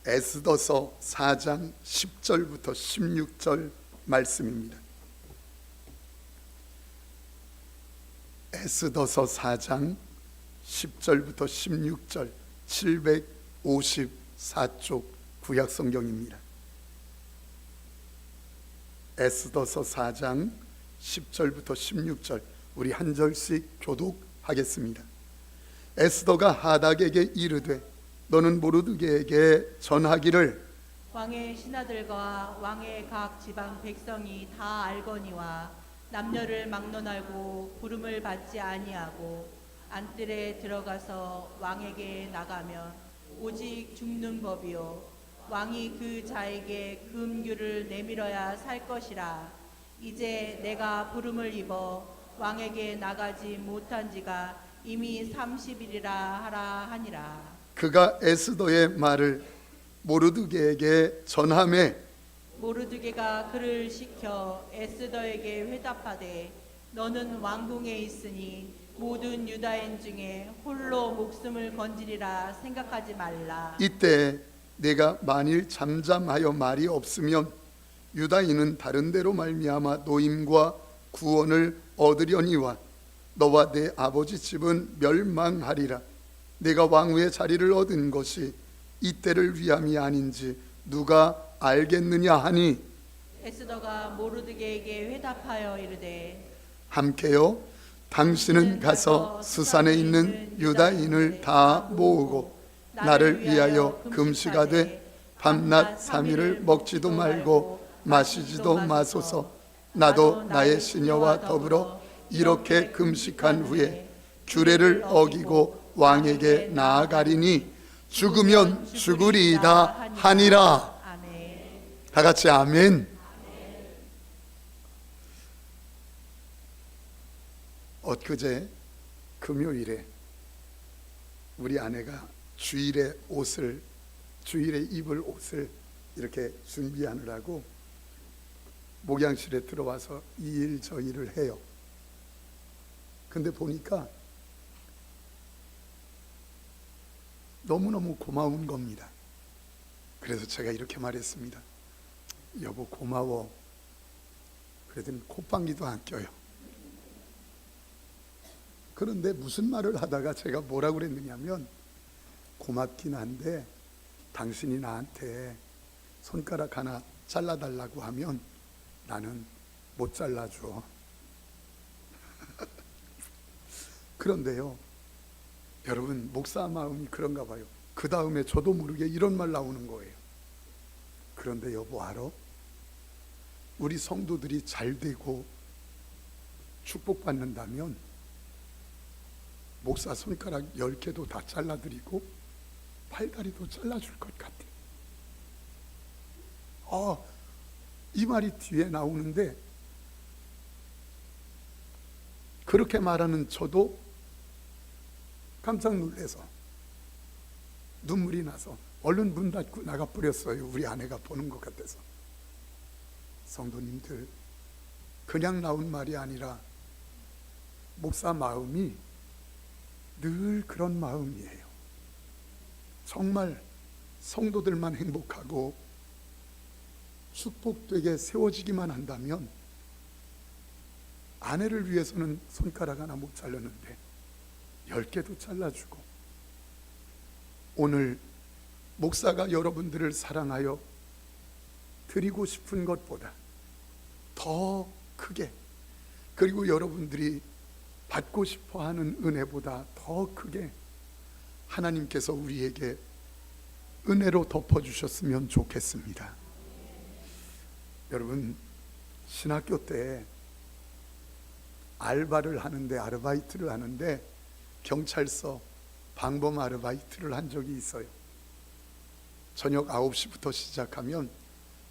에스더서 4장 10절부터 16절 말씀입니다. 에스더서 4장 10절부터 16절 754쪽 구약성경입니다. 에스더서 4장 10절부터 16절 우리 한 절씩 교독하겠습니다. 에스더가 하닥에게 이르되 너는 모르드게에게 전하기를 왕의 신하들과 왕의 각 지방 백성이 다 알거니와 남녀를 막론하고 부름을 받지 아니하고 안뜰에 들어가서 왕에게 나가면 오직 죽는 법이요 왕이 그 자에게 금규를 내밀어야 살 것이라. 이제 내가 부름을 입어 왕에게 나가지 못한 지가 이미 30일이라 하라 하니라. 그가 에스더의 말을 모르드게에게 전하매 모르드게가 그를 시켜 에스더에게 회답하되 너는 왕궁에 있으니 모든 유다인 중에 홀로 목숨을 건지리라 생각하지 말라. 이때 내가 만일 잠잠하여 말이 없으면 유다인은 다른 데로 말미암아 노임과 구원을 얻으려니와 너와 내 아버지 집은 멸망하리라. 내가 왕후의 자리를 얻은 것이 이때를 위함이 아닌지 누가 알겠느냐 하니 에스더가 모르드게에게 회답하여 이르되 함께요 당신은 가서 수산에 있는 유다인을 다 모으고 나를 위하여 금식하되 밤낮 3일을 먹지도 말고 마시지도 마소서. 나도 나의 시녀와 더불어 이렇게 금식한 후에 규례를 어기고 왕에게 나아가리니 죽으면 죽으리이다 하니라. 아멘. 다 같이 아멘. 엊그제 금요일에 우리 아내가 주일에 입을 옷을 이렇게 준비하느라고 목양실에 들어와서 이 일 저 일을 해요. 근데 보니까 너무너무 고마운 겁니다. 그래서 제가 이렇게 말했습니다. 여보 고마워. 그랬더니 콧방귀도 안 껴요. 그런데 무슨 말을 하다가 제가 뭐라고 그랬느냐면 고맙긴 한데 당신이 나한테 손가락 하나 잘라달라고 하면 나는 못 잘라줘. 그런데요 여러분 목사 마음이 그런가 봐요. 그 다음에 저도 모르게 이런 말 나오는 거예요. 그런데 여보 알아? 우리 성도들이 잘 되고 축복받는다면 목사 손가락 10개도 다 잘라드리고 팔다리도 잘라줄 것 같아. 이 말이 뒤에 나오는데 그렇게 말하는 저도 깜짝 놀라서 눈물이 나서 얼른 문 닫고 나가 버렸어요. 우리 아내가 보는 것 같아서. 성도님들 그냥 나온 말이 아니라 목사 마음이 늘 그런 마음이에요. 정말 성도들만 행복하고 축복되게 세워지기만 한다면 아내를 위해서는 손가락 하나 못 자르는데 10개도 잘라주고 오늘 목사가 여러분들을 사랑하여 드리고 싶은 것보다 더 크게 그리고 여러분들이 받고 싶어하는 은혜보다 더 크게 하나님께서 우리에게 은혜로 덮어주셨으면 좋겠습니다. 여러분 신학교 때 알바를 하는데 아르바이트를 하는데 경찰서 방범 아르바이트를 한 적이 있어요. 저녁 9시부터 시작하면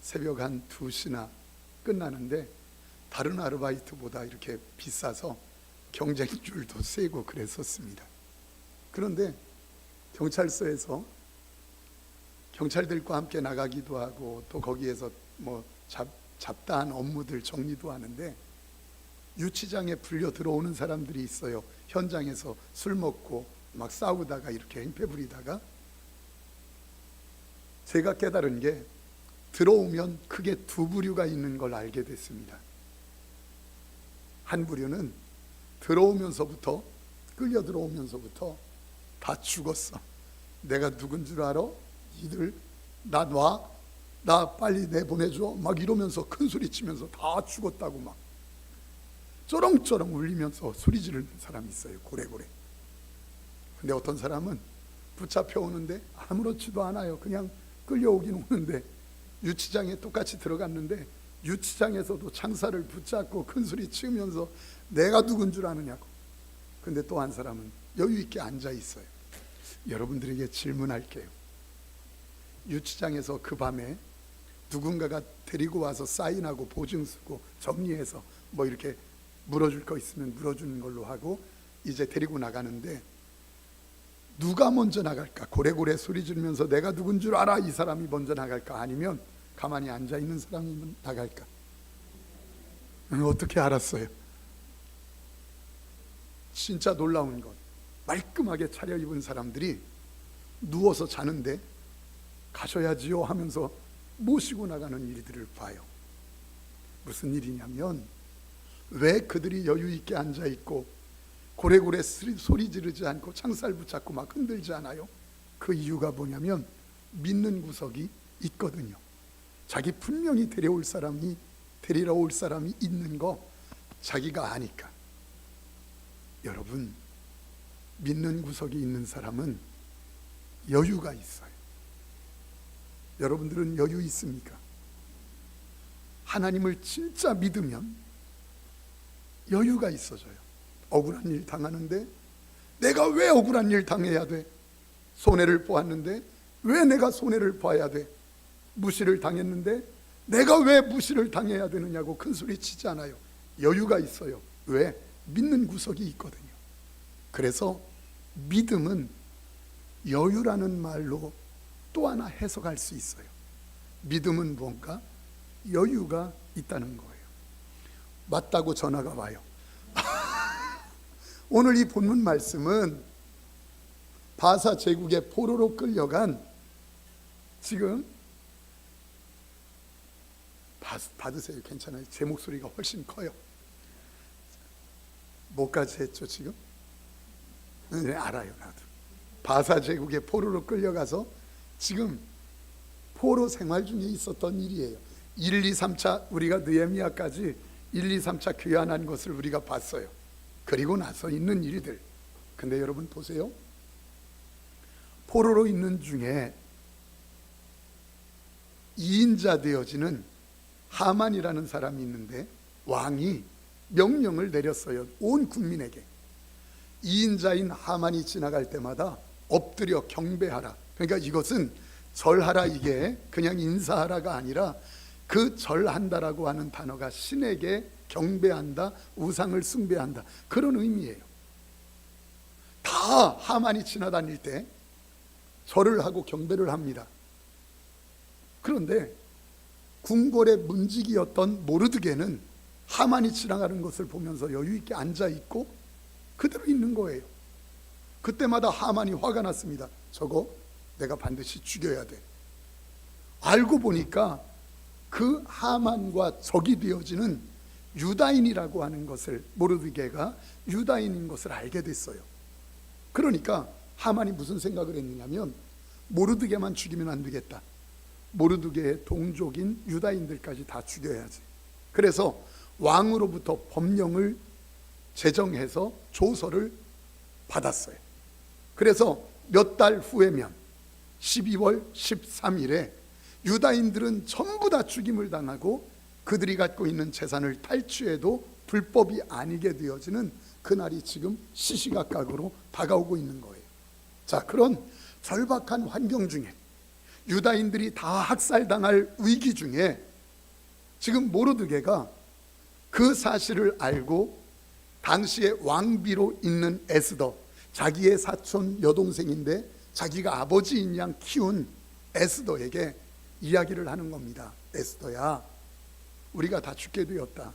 새벽 한 2시나 끝나는데 다른 아르바이트보다 이렇게 비싸서 경쟁률도 세고 그랬었습니다. 그런데 경찰서에서 경찰들과 함께 나가기도 하고 또 거기에서 뭐 잡다한 업무들 정리도 하는데 유치장에 불려 들어오는 사람들이 있어요. 현장에서 술 먹고 막 싸우다가 이렇게 행패 부리다가 제가 깨달은 게 들어오면 크게 두 부류가 있는 걸 알게 됐습니다. 한 부류는 들어오면서부터 끌려 들어오면서부터 다 죽었어. 내가 누군 줄 알아? 이들 나 놔? 나 빨리 내보내줘? 막 이러면서 큰 소리 치면서 다 죽었다고 막 쩌렁쩌렁 울리면서 소리 지르는 사람이 있어요. 고래고래. 근데 어떤 사람은 붙잡혀 오는데 아무렇지도 않아요. 그냥 끌려오긴 오는데 유치장에 똑같이 들어갔는데 유치장에서도 창사를 붙잡고 큰 소리 치면서 내가 누군 줄 아느냐고. 근데 또 한 사람은 여유 있게 앉아 있어요. 여러분들에게 질문할게요. 유치장에서 그 밤에 누군가가 데리고 와서 사인하고 보증 쓰고 정리해서 뭐 이렇게 물어줄 거 있으면 물어주는 걸로 하고 이제 데리고 나가는데 누가 먼저 나갈까? 고래고래 소리 지르면서 내가 누군 줄 알아? 이 사람이 먼저 나갈까? 아니면 가만히 앉아 있는 사람이 나갈까? 어떻게 알았어요? 진짜 놀라운 건 말끔하게 차려입은 사람들이 누워서 자는데 가셔야지요 하면서 모시고 나가는 일들을 봐요. 무슨 일이냐면 왜 그들이 여유 있게 앉아 있고 고래고래 소리 지르지 않고 창살 붙잡고 막 흔들지 않아요? 그 이유가 뭐냐면 믿는 구석이 있거든요. 자기 분명히 데리러 올 사람이 있는 거 자기가 아니까. 여러분, 믿는 구석이 있는 사람은 여유가 있어요. 여러분들은 여유 있습니까? 하나님을 진짜 믿으면 여유가 있어져요. 억울한 일 당하는데 내가 왜 억울한 일 당해야 돼? 손해를 보았는데 왜 내가 손해를 봐야 돼? 무시를 당했는데 내가 왜 무시를 당해야 되느냐고 큰 소리 치지 않아요. 여유가 있어요. 왜? 믿는 구석이 있거든요. 그래서 믿음은 여유라는 말로 또 하나 해석할 수 있어요. 믿음은 뭔가? 여유가 있다는 거예요. 맞다고 전화가 와요. 오늘 이 본문 말씀은 바사 제국의 포로로 끌려간 지금 받으세요. 괜찮아요. 제 목소리가 훨씬 커요. 뭐까지 했죠 지금? 네, 알아요. 나도 바사 제국의 포로로 끌려가서 지금 포로 생활 중에 있었던 일이에요. 1, 2, 3차 우리가 느헤미야까지 1, 2, 3차 귀환한 것을 우리가 봤어요. 그리고 나서 있는 일들. 근데 여러분 보세요. 포로로 있는 중에 2인자 되어지는 하만이라는 사람이 있는데 왕이 명령을 내렸어요. 온 국민에게. 2인자인 하만이 지나갈 때마다 엎드려 경배하라. 그러니까 이것은 절하라, 이게 그냥 인사하라가 아니라 그 절한다라고 하는 단어가 신에게 경배한다, 우상을 숭배한다, 그런 의미예요. 다 하만이 지나다닐 때 절을 하고 경배를 합니다. 그런데 궁궐의 문지기였던 모르드게는 하만이 지나가는 것을 보면서 여유 있게 앉아 있고 그대로 있는 거예요. 그때마다 하만이 화가 났습니다. 저거 내가 반드시 죽여야 돼. 알고 보니까 그 하만과 적이 되어지는 유다인이라고 하는 것을, 모르드게가 유다인인 것을 알게 됐어요. 그러니까 하만이 무슨 생각을 했느냐면 모르드게만 죽이면 안 되겠다. 모르드게의 동족인 유다인들까지 다 죽여야지. 그래서 왕으로부터 법령을 제정해서 조서를 받았어요. 그래서 몇 달 후에면 12월 13일에 유다인들은 전부 다 죽임을 당하고 그들이 갖고 있는 재산을 탈취해도 불법이 아니게 되어지는 그날이 지금 시시각각으로 다가오고 있는 거예요. 자, 그런 절박한 환경 중에 유다인들이 다 학살당할 위기 중에 지금 모르드게가 그 사실을 알고 당시에 왕비로 있는 에스더, 자기의 사촌 여동생인데 자기가 아버지인 양 키운 에스더에게 이야기를 하는 겁니다. 에스더야, 우리가 다 죽게 되었다.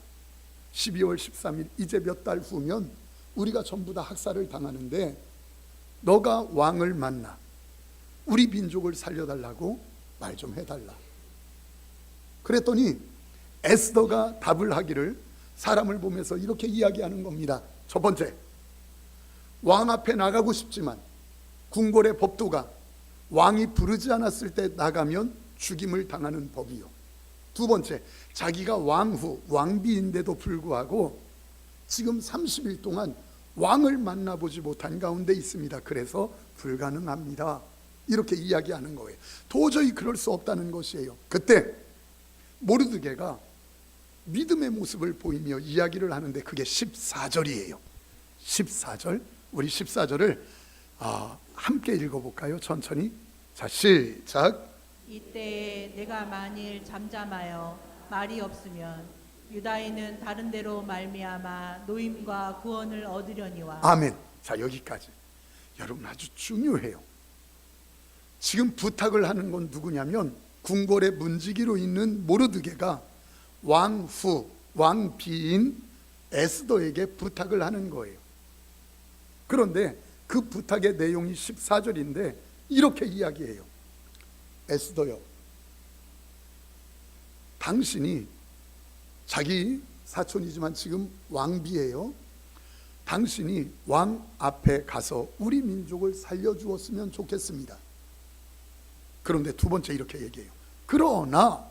12월 13일 이제 몇 달 후면 우리가 전부 다 학살을 당하는데 너가 왕을 만나 우리 민족을 살려달라고 말 좀 해달라. 그랬더니 에스더가 답을 하기를 사람을 보면서 이렇게 이야기하는 겁니다. 첫 번째, 왕 앞에 나가고 싶지만 궁궐의 법도가 왕이 부르지 않았을 때 나가면 죽임을 당하는 법이요. 두 번째, 자기가 왕후, 왕비인데도 불구하고 지금 30일 동안 왕을 만나보지 못한 가운데 있습니다. 그래서 불가능합니다. 이렇게 이야기하는 거예요. 도저히 그럴 수 없다는 것이에요. 그때 모르드게가 믿음의 모습을 보이며 이야기를 하는데 그게 14절이에요. 14절, 우리 14절을 함께 읽어볼까요? 천천히. 자, 시작. 이때 내가 만일 잠잠하여 말이 없으면 유다인은 다른 데로 말미암아 노임과 구원을 얻으려니와. 아멘. 자, 여기까지. 여러분 아주 중요해요. 지금 부탁을 하는 건 누구냐면 궁궐의 문지기로 있는 모르드게가 왕후, 왕비인 에스더에게 부탁을 하는 거예요. 그런데 그 부탁의 내용이 14절인데 이렇게 이야기해요. 에스더요, 당신이, 자기 사촌이지만 지금 왕비예요. 당신이 왕 앞에 가서 우리 민족을 살려주었으면 좋겠습니다. 그런데 두 번째 이렇게 얘기해요. 그러나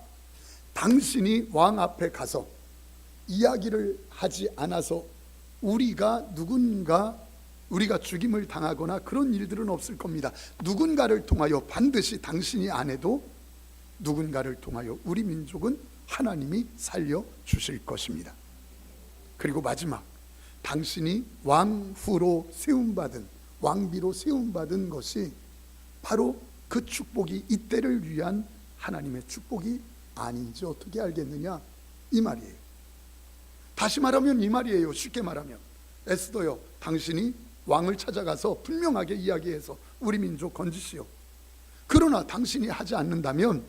당신이 왕 앞에 가서 이야기를 하지 않아서 우리가 죽임을 당하거나 그런 일들은 없을 겁니다. 누군가를 통하여, 반드시 당신이 안 해도 누군가를 통하여 우리 민족은 하나님이 살려주실 것입니다. 그리고 마지막, 당신이 왕후로 세움받은, 왕비로 세움받은 것이 바로 그 축복이 이때를 위한 하나님의 축복이 아닌지 어떻게 알겠느냐, 이 말이에요. 다시 말하면 이 말이에요. 쉽게 말하면 에스더요, 당신이 왕을 찾아가서 분명하게 이야기해서 우리 민족 건지시오. 그러나 당신이 하지 않는다면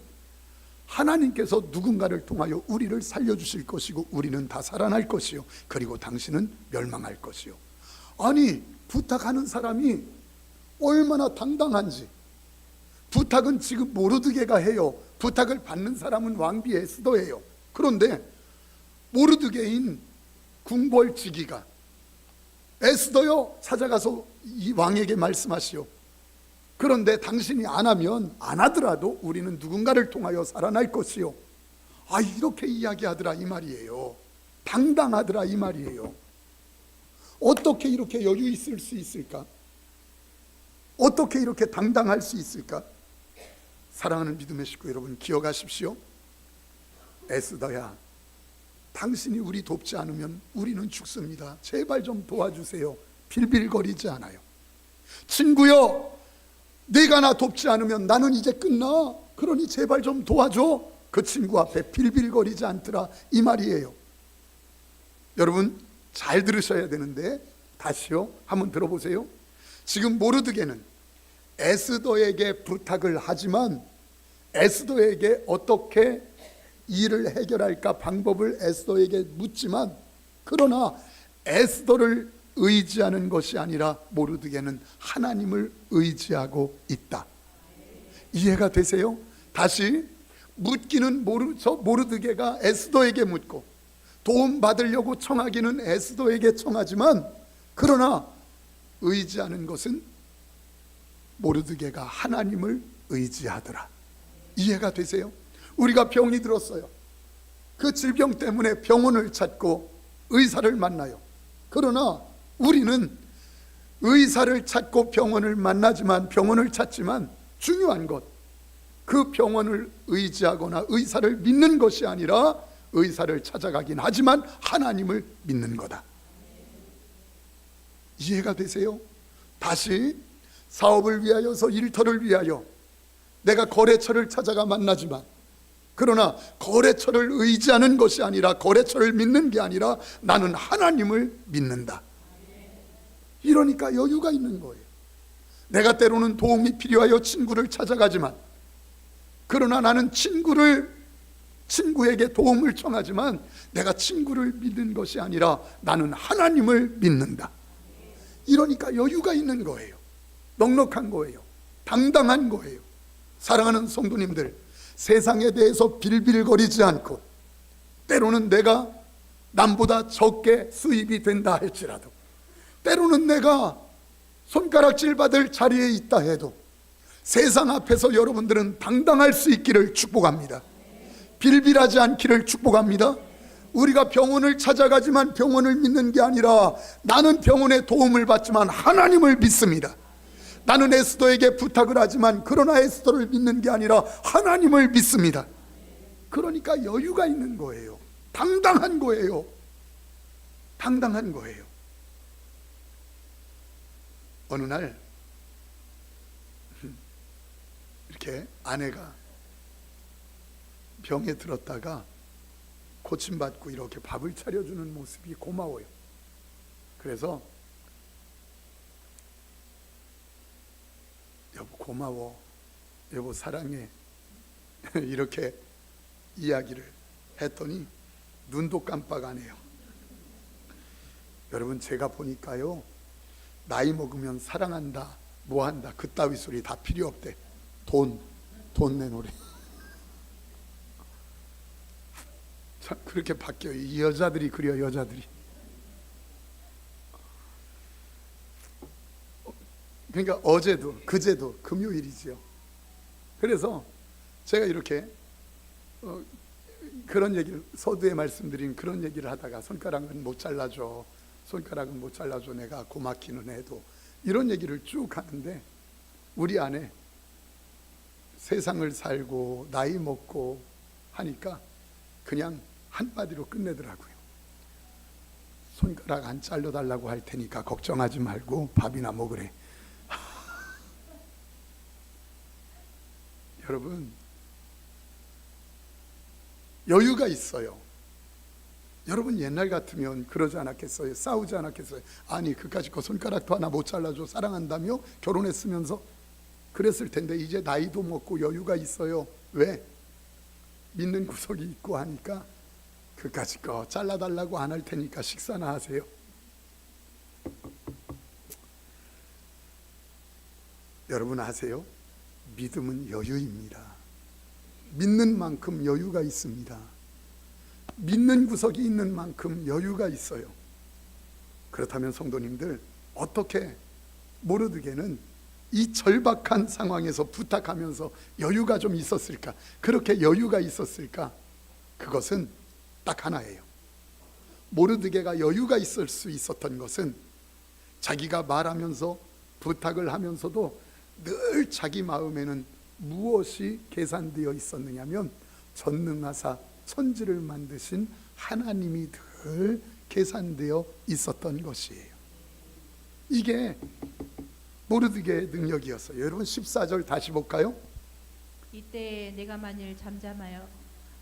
하나님께서 누군가를 통하여 우리를 살려주실 것이고 우리는 다 살아날 것이요, 그리고 당신은 멸망할 것이요. 아니, 부탁하는 사람이 얼마나 당당한지. 부탁은 지금 모르드게가 해요. 부탁을 받는 사람은 왕비 에스더예요. 그런데 모르드게인 궁궐지기가 에스더요, 찾아가서 이 왕에게 말씀하시오. 그런데 당신이 안 하면, 안 하더라도 우리는 누군가를 통하여 살아날 것이요. 이렇게 이야기하더라 이 말이에요. 당당하더라 이 말이에요. 어떻게 이렇게 여유 있을 수 있을까? 어떻게 이렇게 당당할 수 있을까? 사랑하는 믿음의 식구 여러분, 기억하십시오. 에스더야, 당신이 우리 돕지 않으면 우리는 죽습니다. 제발 좀 도와주세요. 빌빌거리지 않아요. 친구여, 네가 나 돕지 않으면 나는 이제 끝나. 그러니 제발 좀 도와줘. 그 친구 앞에 빌빌거리지 않더라 이 말이에요. 여러분 잘 들으셔야 되는데 다시요, 한번 들어보세요. 지금 모르드게는 에스더에게 부탁을 하지만 에스더에게 어떻게 일을 해결할까 방법을 에스더에게 묻지만, 그러나 에스더를 의지하는 것이 아니라 모르드게는 하나님을 의지하고 있다. 이해가 되세요? 다시, 묻기는 모르드게가 에스더에게 묻고 도움 받으려고 청하기는 에스더에게 청하지만, 그러나 의지하는 것은 모르드게가 하나님을 의지하더라. 이해가 되세요? 우리가 병이 들었어요. 그 질병 때문에 병원을 찾고 의사를 만나요. 그러나 우리는 의사를 찾고 병원을 찾지만 중요한 것, 그 병원을 의지하거나 의사를 믿는 것이 아니라 의사를 찾아가긴 하지만 하나님을 믿는 거다. 이해가 되세요? 다시, 사업을 위하여서, 일터를 위하여 내가 거래처를 찾아가 만나지만, 그러나 거래처를 의지하는 것이 아니라, 거래처를 믿는 게 아니라 나는 하나님을 믿는다. 이러니까 여유가 있는 거예요. 내가 때로는 도움이 필요하여 친구를 찾아가지만, 그러나 나는 친구에게 도움을 청하지만 내가 친구를 믿는 것이 아니라 나는 하나님을 믿는다. 이러니까 여유가 있는 거예요. 넉넉한 거예요. 당당한 거예요. 사랑하는 성도님들, 세상에 대해서 빌빌거리지 않고, 때로는 내가 남보다 적게 수입이 된다 할지라도, 때로는 내가 손가락질 받을 자리에 있다 해도 세상 앞에서 여러분들은 당당할 수 있기를 축복합니다. 빌빌하지 않기를 축복합니다. 우리가 병원을 찾아가지만 병원을 믿는 게 아니라, 나는 병원의 도움을 받지만 하나님을 믿습니다. 나는 에스더에게 부탁을 하지만 그러나 에스더를 믿는 게 아니라 하나님을 믿습니다. 그러니까 여유가 있는 거예요. 당당한 거예요. 당당한 거예요. 어느 날 이렇게 아내가 병에 들었다가 고침받고 이렇게 밥을 차려주는 모습이 고마워요. 그래서 여보 고마워, 여보 사랑해 이렇게 이야기를 했더니 눈도 깜빡 안 해요. 여러분, 제가 보니까요, 나이 먹으면 사랑한다, 뭐한다, 그따위 소리 다 필요 없대. 돈 내놓으래. 참 그렇게 바뀌어요. 이 여자들이 그래요. 여자들이. 그러니까 어제도 그제도 금요일이지요. 그래서 제가 이렇게 그런 얘기를, 서두에 말씀드린 그런 얘기를 하다가 손가락은 못 잘라줘, 손가락은 못 잘라줘, 내가 고맙기는 해도, 이런 얘기를 쭉 하는데 우리 안에 세상을 살고 나이 먹고 하니까 그냥 한마디로 끝내더라고요. 손가락 안 잘라달라고 할 테니까 걱정하지 말고 밥이나 먹으래. 여러분, 여유가 있어요. 여러분, 옛날 같으면 그러지 않았겠어요? 싸우지 않았겠어요? 아니 그까짓 거 손가락도 하나 못 잘라줘, 사랑한다며 결혼했으면서 그랬을 텐데, 이제 나이도 먹고 여유가 있어요. 왜? 믿는 구석이 있고 하니까 그까짓 거 잘라달라고 안 할 테니까 식사나 하세요. 여러분 아세요? 믿음은 여유입니다. 믿는 만큼 여유가 있습니다. 믿는 구석이 있는 만큼 여유가 있어요. 그렇다면 성도님들, 어떻게 모르드게는 이 절박한 상황에서 부탁하면서 여유가 좀 있었을까? 그렇게 여유가 있었을까? 그것은 딱 하나예요. 모르드게가 여유가 있을 수 있었던 것은, 자기가 말하면서 부탁을 하면서도 늘 자기 마음에는 무엇이 계산되어 있었느냐면, 전능하사 천지를 만드신 하나님이 늘 계산되어 있었던 것이에요. 이게 모르드게의 능력이었어요. 여러분 14절 다시 볼까요? 이때 내가 만일 잠잠하여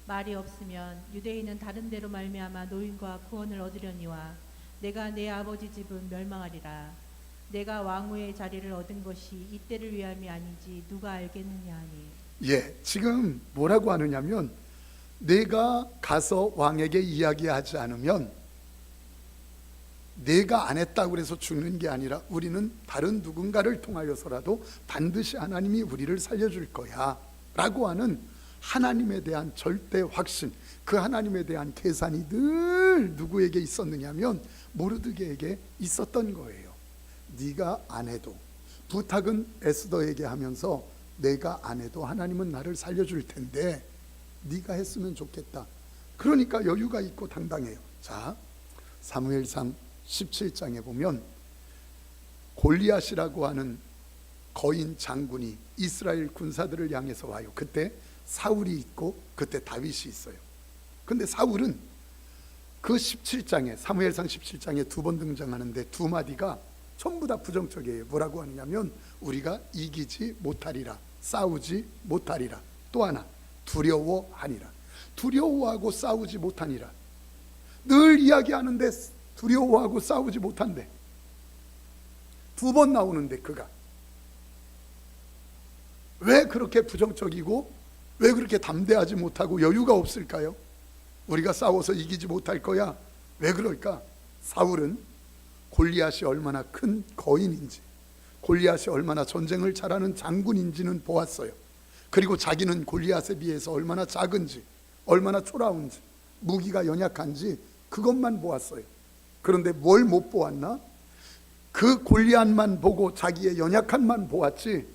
말이 없으면 유대인은 다른 데로 말미암아 노임과 구원을 얻으려니와 내가 내 아버지 집은 멸망하리라. 내가 왕후의 자리를 얻은 것이 이때를 위함이 아닌지 누가 알겠느냐 하니. 예, 지금 뭐라고 하느냐면, 내가 가서 왕에게 이야기하지 않으면, 내가 안 했다고 그래서 죽는 게 아니라 우리는 다른 누군가를 통하여서라도 반드시 하나님이 우리를 살려줄 거야 라고 하는 하나님에 대한 절대 확신, 그 하나님에 대한 계산이 늘 누구에게 있었느냐면 모르드게에게 있었던 거예요. 네가 안 해도, 부탁은 에스더에게 하면서 내가 안 해도 하나님은 나를 살려줄 텐데 네가 했으면 좋겠다. 그러니까 여유가 있고 당당해요. 자, 사무엘상 17장에 보면 골리앗이라고 하는 거인 장군이 이스라엘 군사들을 향해서 와요. 그때 사울이 있고 그때 다윗이 있어요. 근데 사울은 그 17장에, 사무엘상 17장에 두 번 등장하는데 두 마디가 전부 다 부정적이에요. 뭐라고 하느냐면, 우리가 이기지 못하리라, 싸우지 못하리라, 또 하나 두려워하니라. 두려워하고 싸우지 못하니라. 늘 이야기하는데 두려워하고 싸우지 못한대. 두 번 나오는데 그가 왜 그렇게 부정적이고 왜 그렇게 담대하지 못하고 여유가 없을까요? 우리가 싸워서 이기지 못할 거야. 왜 그럴까? 사울은 골리앗이 얼마나 큰 거인인지, 골리앗이 얼마나 전쟁을 잘하는 장군인지는 보았어요. 그리고 자기는 골리앗에 비해서 얼마나 작은지, 얼마나 초라한지, 무기가 연약한지 그것만 보았어요. 그런데 뭘 못 보았나? 그 골리앗만 보고 자기의 연약함만 보았지,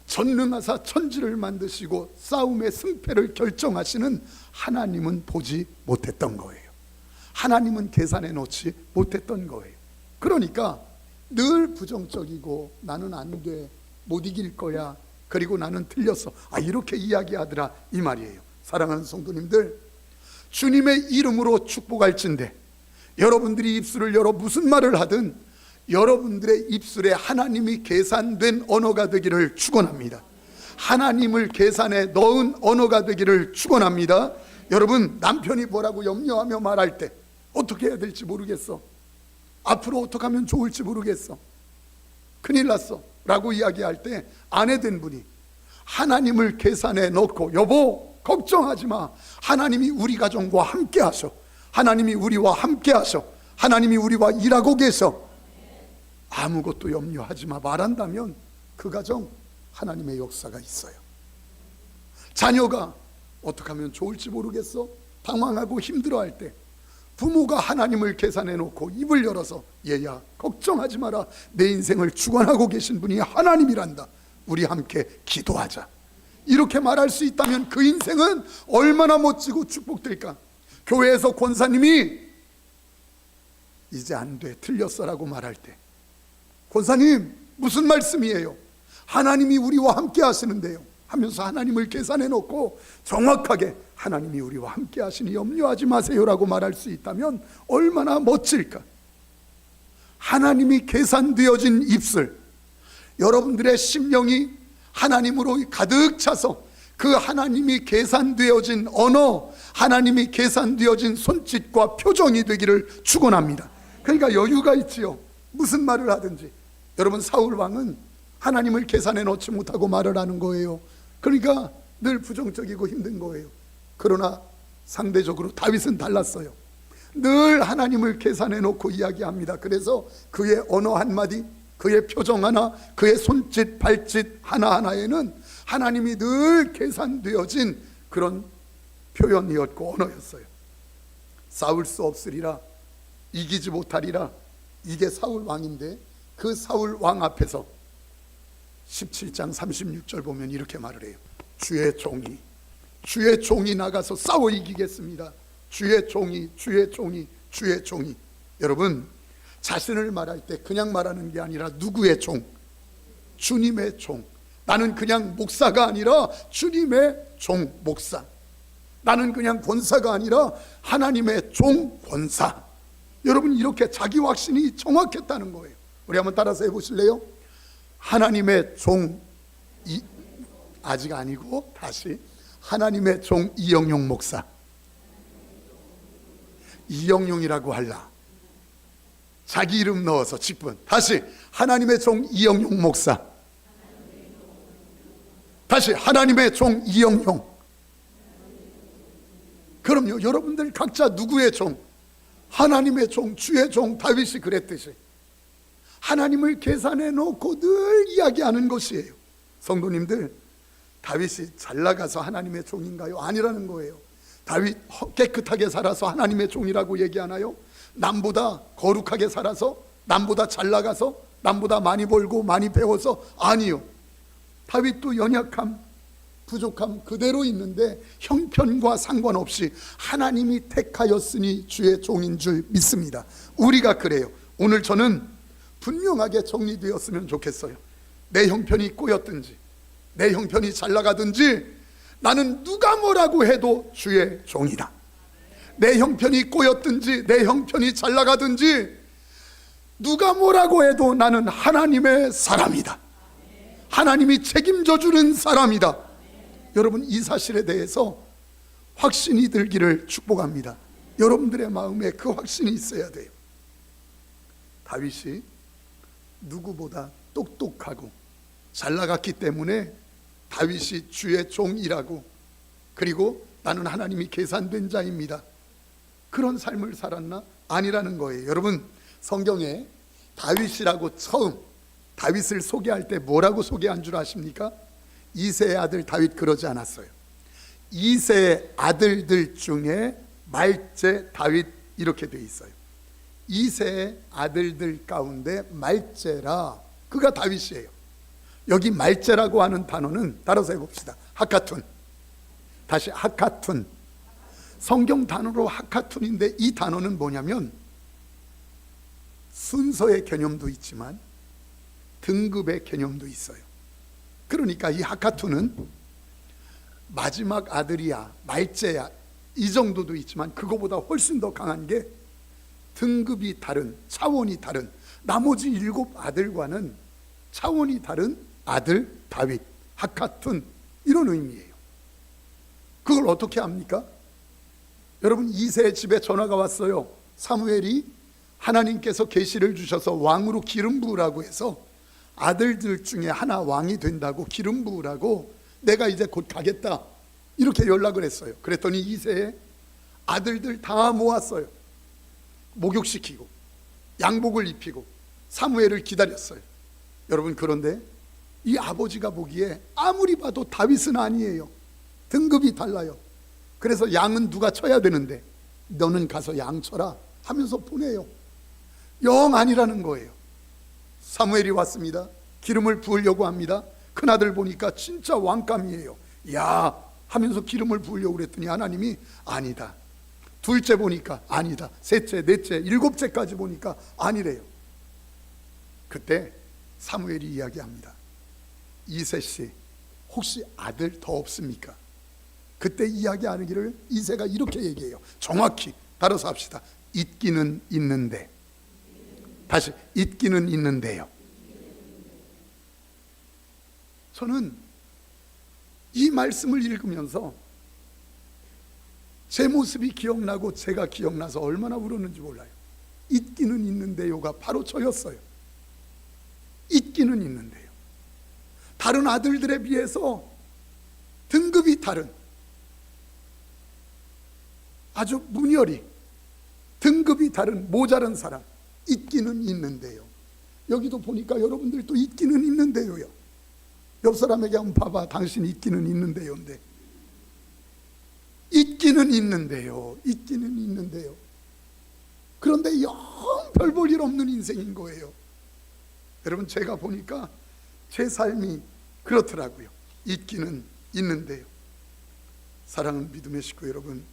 전능하사 천지를 만드시고 싸움의 승패를 결정하시는 하나님은 보지 못했던 거예요. 하나님은 계산해 놓지 못했던 거예요. 그러니까 늘 부정적이고 나는 안 돼, 못 이길 거야, 그리고 나는 틀렸어, 이렇게 이야기하더라 이 말이에요. 사랑하는 성도님들, 주님의 이름으로 축복할진대 여러분들이 입술을 열어 무슨 말을 하든 여러분들의 입술에 하나님이 계산된 언어가 되기를 축원합니다. 하나님을 계산에 넣은 언어가 되기를 축원합니다. 여러분, 남편이 뭐라고 염려하며 말할 때 어떻게 해야 될지 모르겠어, 앞으로 어떻게 하면 좋을지 모르겠어, 큰일 났어 라고 이야기할 때 아내 된 분이 하나님을 계산에 넣고, 여보 걱정하지 마, 하나님이 우리 가정과 함께 하셔, 하나님이 우리와 함께 하셔, 하나님이 우리와 일하고 계셔, 아무것도 염려하지 마 말한다면 그 가정 하나님의 역사가 있어요. 자녀가 어떻게 하면 좋을지 모르겠어, 방황하고 힘들어할 때 부모가 하나님을 계산해 놓고 입을 열어서 얘야 걱정하지 마라, 내 인생을 주관하고 계신 분이 하나님이란다, 우리 함께 기도하자, 이렇게 말할 수 있다면 그 인생은 얼마나 멋지고 축복될까. 교회에서 권사님이 이제 안 돼, 틀렸어 라고 말할 때, 권사님 무슨 말씀이에요? 하나님이 우리와 함께 하시는데요 하면서 하나님을 계산해 놓고 정확하게 하나님이 우리와 함께 하시니 염려하지 마세요라고 말할 수 있다면 얼마나 멋질까. 하나님이 계산되어진 입술, 여러분들의 심령이 하나님으로 가득 차서 그 하나님이 계산되어진 언어, 하나님이 계산되어진 손짓과 표정이 되기를 축원합니다. 그러니까 여유가 있지요. 무슨 말을 하든지. 여러분, 사울 왕은 하나님을 계산해 놓지 못하고 말을 하는 거예요. 그러니까 늘 부정적이고 힘든 거예요. 그러나 상대적으로 다윗은 달랐어요. 늘 하나님을 계산해 놓고 이야기합니다. 그래서 그의 언어 한마디, 그의 표정 하나, 그의 손짓 발짓 하나하나에는 하나님이 늘 계산되어진 그런 표현이었고 언어였어요. 싸울 수 없으리라, 이기지 못하리라, 이게 사울 왕인데 그 사울 왕 앞에서 17장 36절 보면 이렇게 말을 해요. 주의 종이 나가서 싸워 이기겠습니다. 주의 종이. 여러분, 자신을 말할 때 그냥 말하는 게 아니라 누구의 종? 주님의 종. 나는 그냥 목사가 아니라 주님의 종 목사. 나는 그냥 권사가 아니라 하나님의 종 권사. 여러분, 이렇게 자기 확신이 정확했다는 거예요. 우리 한번 따라서 해보실래요? 하나님의 종 아직 아니고 다시 하나님의 종 이영용 목사. 이영용이라고 할라. 자기 이름 넣어서 직분. 다시 하나님의 종 이영용 목사. 다시 하나님의 종 이영용. 그럼요, 여러분들 각자 누구의 종? 하나님의 종, 주의 종. 다윗이 그랬듯이 하나님을 계산해 놓고 늘 이야기하는 것이에요. 성도님들, 다윗이 잘 나가서 하나님의 종인가요? 아니라는 거예요. 다윗 깨끗하게 살아서 하나님의 종이라고 얘기하나요? 남보다 거룩하게 살아서, 남보다 잘 나가서, 남보다 많이 벌고 많이 배워서? 아니요. 다윗도 연약함, 부족함 그대로 있는데 형편과 상관없이 하나님이 택하였으니 주의 종인 줄 믿습니다. 우리가 그래요. 오늘 저는 분명하게 정리되었으면 좋겠어요. 내 형편이 꼬였든지 내 형편이 잘 나가든지 나는 누가 뭐라고 해도 주의 종이다. 내 형편이 꼬였든지 내 형편이 잘 나가든지 누가 뭐라고 해도 나는 하나님의 사람이다. 하나님이 책임져 주는 사람이다. 여러분, 이 사실에 대해서 확신이 들기를 축복합니다. 여러분들의 마음에 그 확신이 있어야 돼요. 다윗이 누구보다 똑똑하고 잘 나갔기 때문에 다윗이 주의 종이라고, 그리고 나는 하나님이 계산된 자입니다, 그런 삶을 살았나? 아니라는 거예요. 여러분, 성경에 다윗이라고 처음 다윗을 소개할 때 뭐라고 소개한 줄 아십니까? 이새의 아들 다윗 그러지 않았어요. 이새의 아들들 중에 말제 다윗 이렇게 돼 있어요. 이새의 아들들 가운데 말제라, 그가 다윗이에요. 여기 말제라고 하는 단어는 따라서 해봅시다. 하카툰. 다시 하카툰. 성경 단어로 하카툰인데 이 단어는 뭐냐면 순서의 개념도 있지만 등급의 개념도 있어요. 그러니까 이 하카툰은 마지막 아들이야, 말제야, 이 정도도 있지만 그거보다 훨씬 더 강한 게 등급이 다른, 차원이 다른 나머지 7 아들과는 차원이 다른 아들 다윗, 하카툰, 이런 의미예요. 그걸 어떻게 합니까? 여러분, 이새의 집에 전화가 왔어요. 사무엘이 하나님께서 계시를 주셔서 왕으로 기름 부으라고 해서 아들들 중에 하나 왕이 된다고, 기름 부으라고, 내가 이제 곧 가겠다, 이렇게 연락을 했어요. 그랬더니 이새의 아들들 다 모았어요. 목욕시키고 양복을 입히고 사무엘을 기다렸어요. 여러분, 그런데 이 아버지가 보기에 아무리 봐도 다윗은 아니에요. 등급이 달라요. 그래서 양은 누가 쳐야 되는데 너는 가서 양 쳐라 하면서 보내요. 영 아니라는 거예요. 사무엘이 왔습니다. 기름을 부으려고 합니다. 큰아들 보니까 진짜 왕감이에요. 야 하면서 기름을 부으려고 그랬더니 하나님이 아니다. 둘째 보니까 아니다. 셋째, 넷째, 7째까지 보니까 아니래요. 그때 사무엘이 이야기합니다. 이새씨, 혹시 아들 더 없습니까? 그때 이야기하기를 이새가 이렇게 얘기해요. 정확히 따라서 합시다. 있기는 있는데. 다시, 있기는 있는데요. 저는 이 말씀을 읽으면서 제 모습이 기억나고 제가 기억나서 얼마나 울었는지 몰라요. 있기는 있는데요가 바로 저였어요. 있기는 있는데요. 다른 아들들에 비해서 등급이 다른, 아주 문열이 등급이 다른 모자란 사람, 있기는 있는데요. 여기도 보니까 여러분들도 있기는 있는데요요. 옆 사람에게 한번 봐봐. 당신 있기는 있는데요인데, 있기는 있는데요. 있기는 있는데요. 그런데 영 별 볼 일 없는 인생인 거예요. 여러분, 제가 보니까 제 삶이 그렇더라고요. 있기는 있는데요. 사랑하는 믿음의 식구 여러분,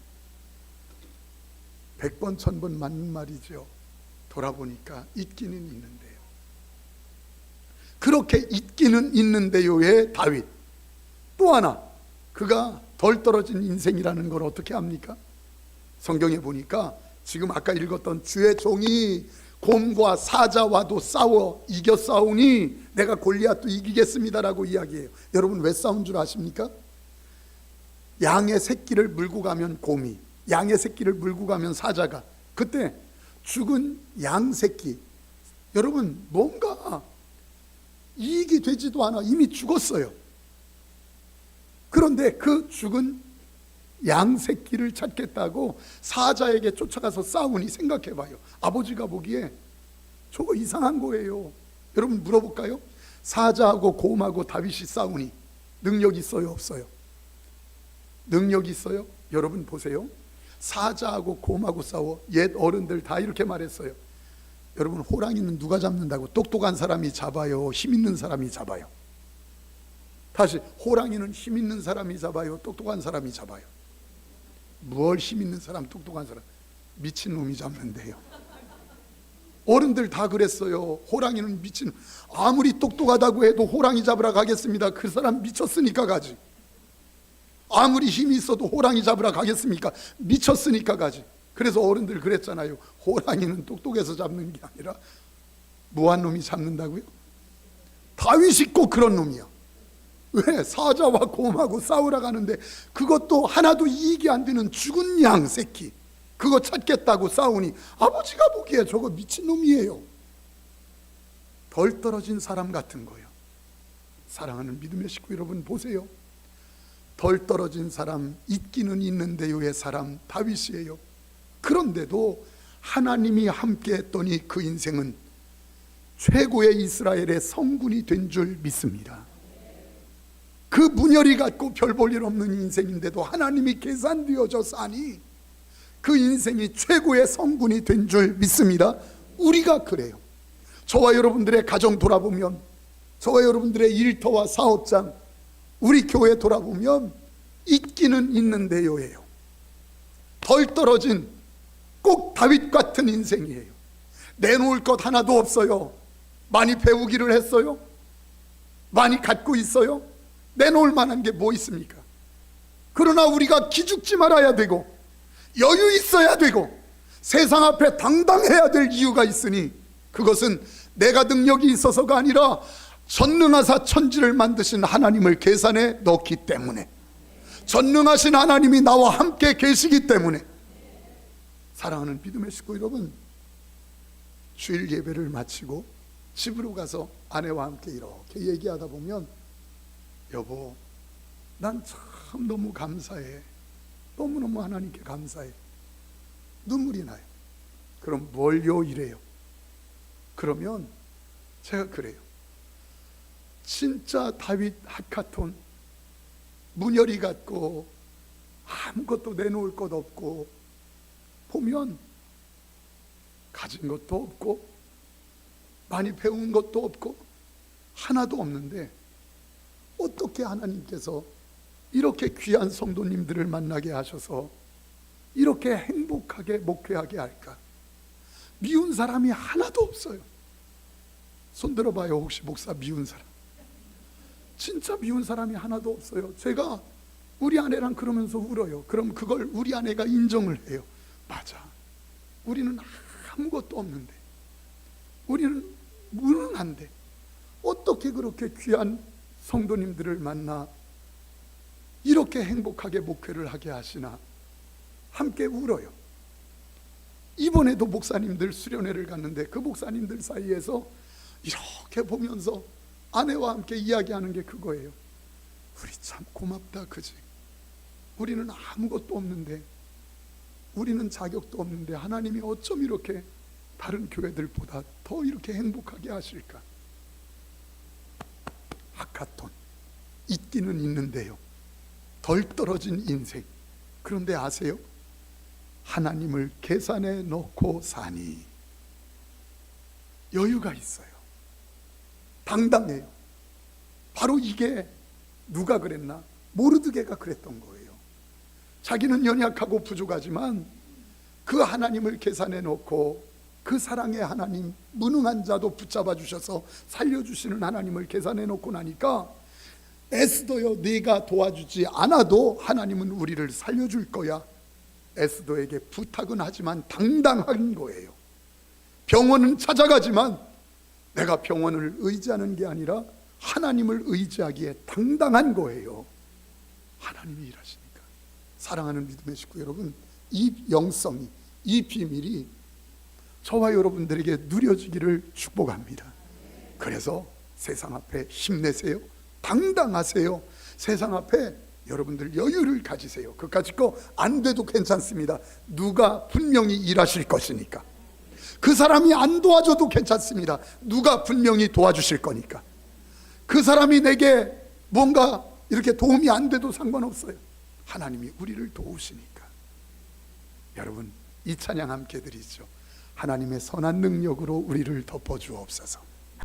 100번 1000번 맞는 말이죠. 돌아보니까 있기는 있는데요. 그렇게 있기는 있는데요의 다윗, 또 하나 그가 덜 떨어진 인생이라는 걸 어떻게 합니까? 성경에 보니까 지금 아까 읽었던 주의 종이 곰과 사자와도 싸워 이겨 싸우니 내가 골리앗도 이기겠습니다라고 이야기해요. 여러분, 왜 싸운 줄 아십니까? 양의 새끼를 물고 가면 곰이, 양의 새끼를 물고 가면 사자가, 그때 죽은 양 새끼, 여러분 뭔가 이익이 되지도 않아. 이미 죽었어요. 그런데 그 죽은 양 새끼를 찾겠다고 사자에게 쫓아가서 싸우니, 생각해봐요. 아버지가 보기에 저거 이상한 거예요. 여러분, 물어볼까요? 사자하고 곰하고 다윗이 싸우니 능력 있어요, 없어요? 능력 있어요? 여러분 보세요. 사자하고 곰하고 싸워. 옛 어른들 다 이렇게 말했어요. 여러분, 호랑이는 누가 잡는다고? 똑똑한 사람이 잡아요, 힘 있는 사람이 잡아요? 다시, 호랑이는 힘 있는 사람이 잡아요, 똑똑한 사람이 잡아요? 뭘 힘 있는 사람, 똑똑한 사람? 미친놈이 잡는데요. 어른들 다 그랬어요. 호랑이는 미친, 아무리 똑똑하다고 해도 호랑이 잡으러 가겠습니다. 그 사람 미쳤으니까 가지. 아무리 힘이 있어도 호랑이 잡으러 가겠습니까? 미쳤으니까 가지. 그래서 어른들 그랬잖아요. 호랑이는 똑똑해서 잡는 게 아니라 무한 놈이 잡는다고요? 다윗이 꼭 그런 놈이야. 왜? 사자와 곰하고 싸우러 가는데 그것도 하나도 이익이 안 되는 죽은 양 새끼, 그거 찾겠다고 싸우니 아버지가 보기에 저거 미친놈이에요. 덜 떨어진 사람 같은 거예요. 사랑하는 믿음의 식구 여러분, 보세요. 덜 떨어진 사람, 있기는 있는데요의 사람 다윗이에요. 그런데도 하나님이 함께 했더니 그 인생은 최고의 이스라엘의 성군이 된 줄 믿습니다. 그 문열이 같고 별 볼 일 없는 인생인데도 하나님이 계산되어져 사니 그 인생이 최고의 성군이 된 줄 믿습니다. 우리가 그래요. 저와 여러분들의 가정 돌아보면, 저와 여러분들의 일터와 사업장, 우리 교회 돌아보면 있기는 있는데요예요. 덜 떨어진 꼭 다윗 같은 인생이에요. 내놓을 것 하나도 없어요. 많이 배우기를 했어요? 많이 갖고 있어요? 내놓을 만한 게 뭐 있습니까? 그러나 우리가 기죽지 말아야 되고 여유 있어야 되고 세상 앞에 당당해야 될 이유가 있으니 그것은 내가 능력이 있어서가 아니라 전능하사 천지를 만드신 하나님을 계산에 넣기 때문에, 전능하신 하나님이 나와 함께 계시기 때문에. 사랑하는 믿음의 식구 여러분, 주일 예배를 마치고 집으로 가서 아내와 함께 이렇게 얘기하다 보면, 여보, 난 참 너무 감사해, 너무너무 하나님께 감사해, 눈물이 나요. 그럼 뭘요? 이래요. 그러면 제가 그래요. 진짜 다윗 하카톤, 문열이 같고 아무것도 내놓을 것 없고, 보면 가진 것도 없고 많이 배운 것도 없고 하나도 없는데 어떻게 하나님께서 이렇게 귀한 성도님들을 만나게 하셔서 이렇게 행복하게 목회하게 할까? 미운 사람이 하나도 없어요. 손 들어봐요. 혹시 목사 미운 사람? 진짜 미운 사람이 하나도 없어요. 제가 우리 아내랑 그러면서 울어요. 그럼 그걸 우리 아내가 인정을 해요. 맞아, 우리는 아무것도 없는데, 우리는 무능한데 어떻게 그렇게 귀한 성도님들을 만나 이렇게 행복하게 목회를 하게 하시나 함께 울어요. 이번에도 목사님들 수련회를 갔는데 그 목사님들 사이에서 이렇게 보면서 아내와 함께 이야기하는 게 그거예요. 우리 참 고맙다, 그지? 우리는 아무것도 없는데, 우리는 자격도 없는데 하나님이 어쩜 이렇게 다른 교회들보다 더 이렇게 행복하게 하실까? 하카톤, 있기는 있는데요, 덜 떨어진 인생. 그런데 아세요? 하나님을 계산에 넣고 사니 여유가 있어요. 당당해요. 바로 이게 누가 그랬나? 모르드게가 그랬던 거예요. 자기는 연약하고 부족하지만 그 하나님을 계산해 놓고 그 사랑의 하나님, 무능한 자도 붙잡아 주셔서 살려주시는 하나님을 계산해 놓고 나니까, 에스더여, 네가 도와주지 않아도 하나님은 우리를 살려줄 거야. 에스더에게 부탁은 하지만 당당한 거예요. 병원은 찾아가지만 내가 병원을 의지하는 게 아니라 하나님을 의지하기에 당당한 거예요. 하나님이 일하시니까. 사랑하는 믿음의 식구 여러분, 이 영성이, 이 비밀이 저와 여러분들에게 누려지기를 축복합니다. 그래서 세상 앞에 힘내세요. 당당하세요. 세상 앞에 여러분들 여유를 가지세요. 그까짓 거 안 돼도 괜찮습니다. 누가 분명히 일하실 것이니까. 그 사람이 안 도와줘도 괜찮습니다. 누가 분명히 도와주실 거니까. 그 사람이 내게 뭔가 이렇게 도움이 안 돼도 상관없어요. 하나님이 우리를 도우시니까. 여러분, 이 찬양 함께 드리죠. 하나님의 선한 능력으로 우리를 덮어주옵소서.